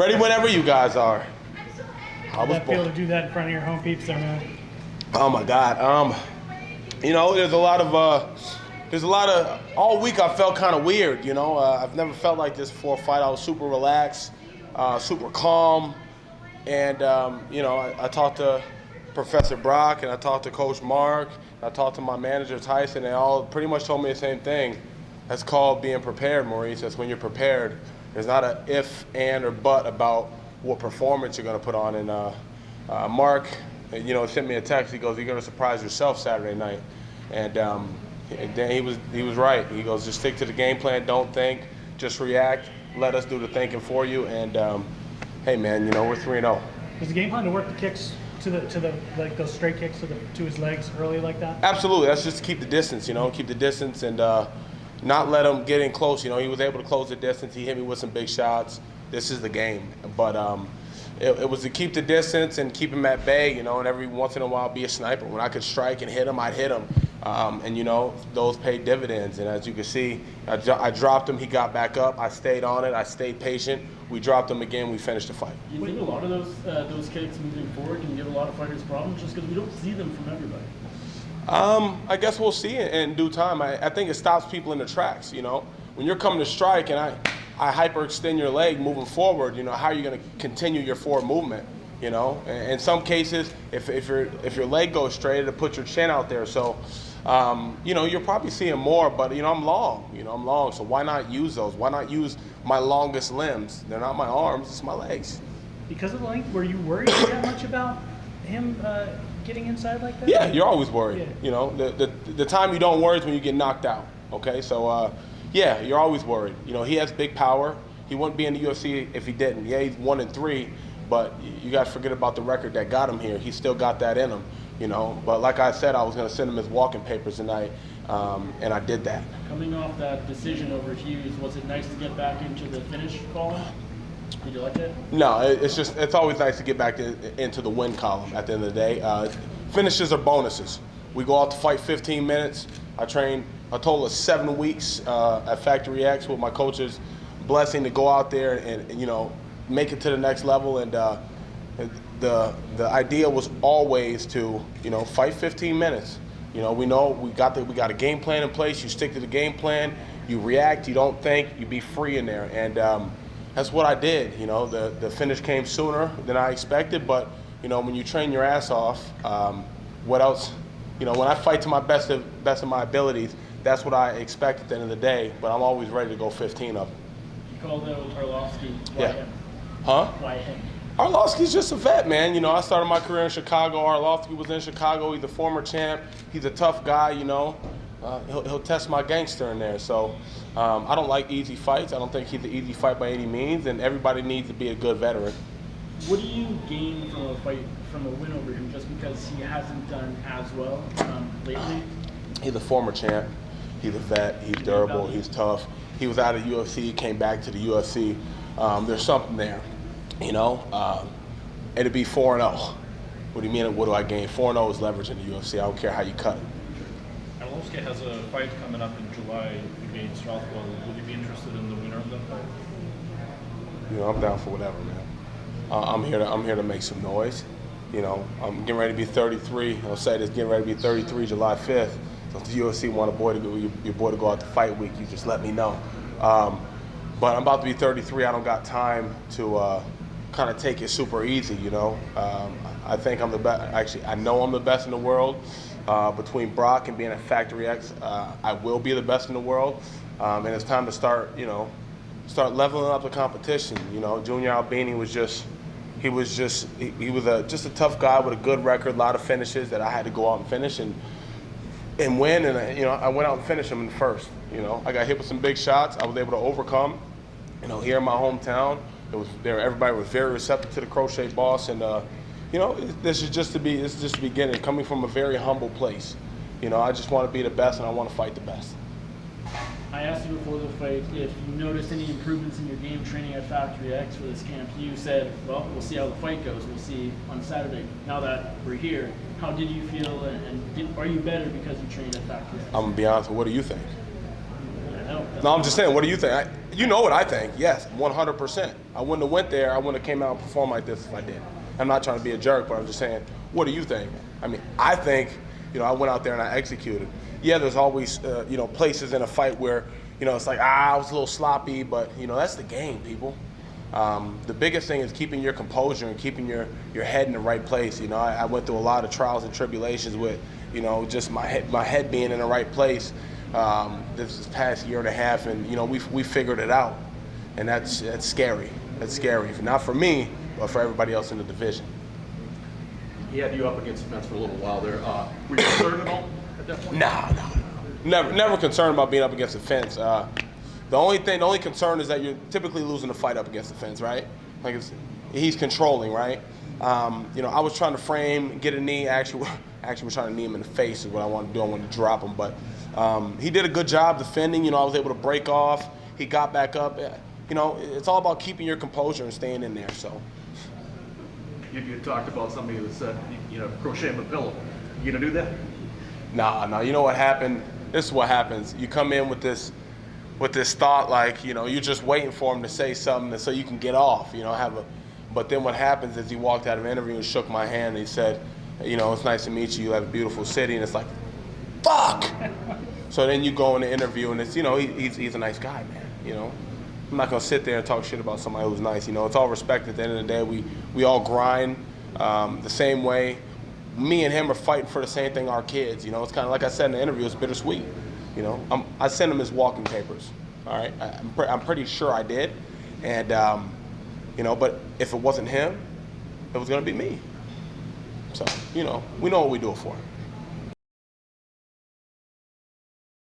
Ready whenever you guys are. How does that feel to do that in front of your home peeps there, man? Oh my God. You know, there's a lot of all week I felt kind of weird, you know. I've never felt like this before a fight. I was super relaxed, super calm. And, you know, I talked to Professor Brock and I talked to Coach Mark. I talked to my manager, Tyson. They all pretty much told me the same thing. That's called being prepared, Maurice. That's when you're prepared. There's not an if, and, or but about what performance you're going to put on. And Mark, you know, sent me a text. He goes, "You're going to surprise yourself Saturday night." And then he was right. He goes, "Just stick to the game plan. Don't think. Just react. Let us do the thinking for you." And hey, man, you know, we're 3-0. Was the game plan to work the kicks to the like those straight kicks to his legs early like that? Absolutely. That's just to keep the distance. You know, keep the distance and not let him get in close. You know, he was able to close the distance. He hit me with some big shots. This is the game. But it was to keep the distance and keep him at bay, you know, and every once in a while be a sniper. When I could strike and hit him, I'd hit him. And, you know, those paid dividends. And as you can see, I dropped him. He got back up. I stayed on it. I stayed patient. We dropped him again. We finished the fight. You think a lot of those kicks moving forward can give a lot of fighters problems just because we don't see them from everybody? I guess we'll see it in due time. I think it stops people in their tracks, you know. When you're coming to strike and I hyperextend your leg moving forward, you know, how are you going to continue your forward movement, you know? In some cases, if your leg goes straight, it'll put your chin out there. So, you know, you're probably seeing more, but, you know, I'm long, so why not use those? Why not use my longest limbs? They're not my arms, it's my legs. Because of the length, were you worried that much about him getting inside like that? Yeah, you're always worried. Yeah. You know, the time you don't worry is when you get knocked out, okay? So, yeah, you're always worried. You know, he has big power. He wouldn't be in the UFC if he didn't. Yeah, he's 1-3, but you got to forget about the record that got him here. He still got that in him, you know. But like I said, I was going to send him his walking papers tonight, and I did that. Coming off that decision over Hughes, was it nice to get back into the finish column? Did you like it? No, it's always nice to get back into the win column at the end of the day. Finishes are bonuses. We go out to fight 15 minutes. I train a total of 7 weeks at Factory X with my coach's blessing to go out there and you know, make it to the next level. And the idea was always to, you know, fight 15 minutes. You know we got a game plan in place. You stick to the game plan. You react. You don't think. You be free in there. And that's what I did. You know, the finish came sooner than I expected. But you know, when you train your ass off, what else? You know, when I fight to my best of my abilities, that's what I expect at the end of the day. But I'm always ready to go 15 of them. You called out Arlovsky. Why Yeah. him? Huh? Why him? Arlovsky's just a vet, man. You know, I started my career in Chicago. Arlovsky was in Chicago. He's a former champ. He's a tough guy, you know. He'll test my gangster in there. So I don't like easy fights. I don't think he's an easy fight by any means. And everybody needs to be a good veteran. What do you gain from a fight, from a win over him, just because he hasn't done as well lately? He's a former champ. He's a vet. He's durable. He's tough. He was out of UFC, came back to the UFC. There's something there, you know. It'd be 4-0. What do you mean? What do I gain? 4-0 is leverage in the UFC. I don't care how you cut it. Arlovsky has a fight coming up in July against Rothwell. Would you be interested in the winner of that fight? You know, I'm down for whatever, man. I'm here to make some noise. You know, I'm getting ready to be 33. I'll say this, getting ready to be 33 July 5th. So if the UFC want your boy to go out to fight week, you just let me know. But I'm about to be 33. I don't got time to kind of take it super easy, you know. I think I'm the best. Actually, I know I'm the best in the world. Between Brock and being at Factory X, I will be the best in the world. And it's time to start leveling up the competition. You know, Junior Albini was just a tough guy with a good record, a lot of finishes that I had to go out and finish and win. And you know, I went out and finished him in the first. You know, I got hit with some big shots. I was able to overcome. You know, here in my hometown, everybody was very receptive to the crochet boss, and you know, this is just the beginning. Coming from a very humble place, you know, I just want to be the best, and I want to fight the best. I asked you before the fight if you noticed any improvements in your game training at Factory X for this camp. You said, well, we'll see how the fight goes. We'll see on Saturday. Now that we're here, how did you feel, and are you better because you trained at Factory X? I'm going to be honest with you. What do you think? I know. No, I'm just saying, what do you think? You know what I think. Yes, 100%. I wouldn't have went there. I wouldn't have came out and performed like this if I did. I'm not trying to be a jerk, but I'm just saying, what do you think? I mean, I think, I went out there and I executed. Yeah, there's always, places in a fight where, it's like, I was a little sloppy, but, that's the game, people. The biggest thing is keeping your composure and keeping your head in the right place. I went through a lot of trials and tribulations with, just my head being in the right place. This past year and a half, and we figured it out, and that's scary. That's scary, not for me, but for everybody else in the division. He had you up against the fence for a little while there. Were you concerned at all at that point? No. Never concerned about being up against the fence. The only concern is that you're typically losing the fight up against the fence, right? Like he's controlling, right? I was trying to frame, get a knee. Actually, was trying to knee him in the face is what I wanted to do. I wanted to drop him, but he did a good job defending. I was able to break off. He got back up. It's all about keeping your composure and staying in there. So. You talked about somebody who said, crochet him a pillow. You gonna do that? Nah. You know what happened? This is what happens. You come in with this thought like, you're just waiting for him to say something so you can get off. But then what happens is he walked out of an interview and shook my hand and he said, it's nice to meet you. You have a beautiful city. And it's like, fuck. So then you go in the interview and it's, he's a nice guy, man. I'm not gonna sit there and talk shit about somebody who's nice. It's all respect. At the end of the day, we all grind the same way. Me and him are fighting for the same thing. Our kids. It's kind of like I said in the interview. It's bittersweet. I sent him his walking papers. All right, I'm pretty sure I did. And but if it wasn't him, it was gonna be me. So we know what we do it for.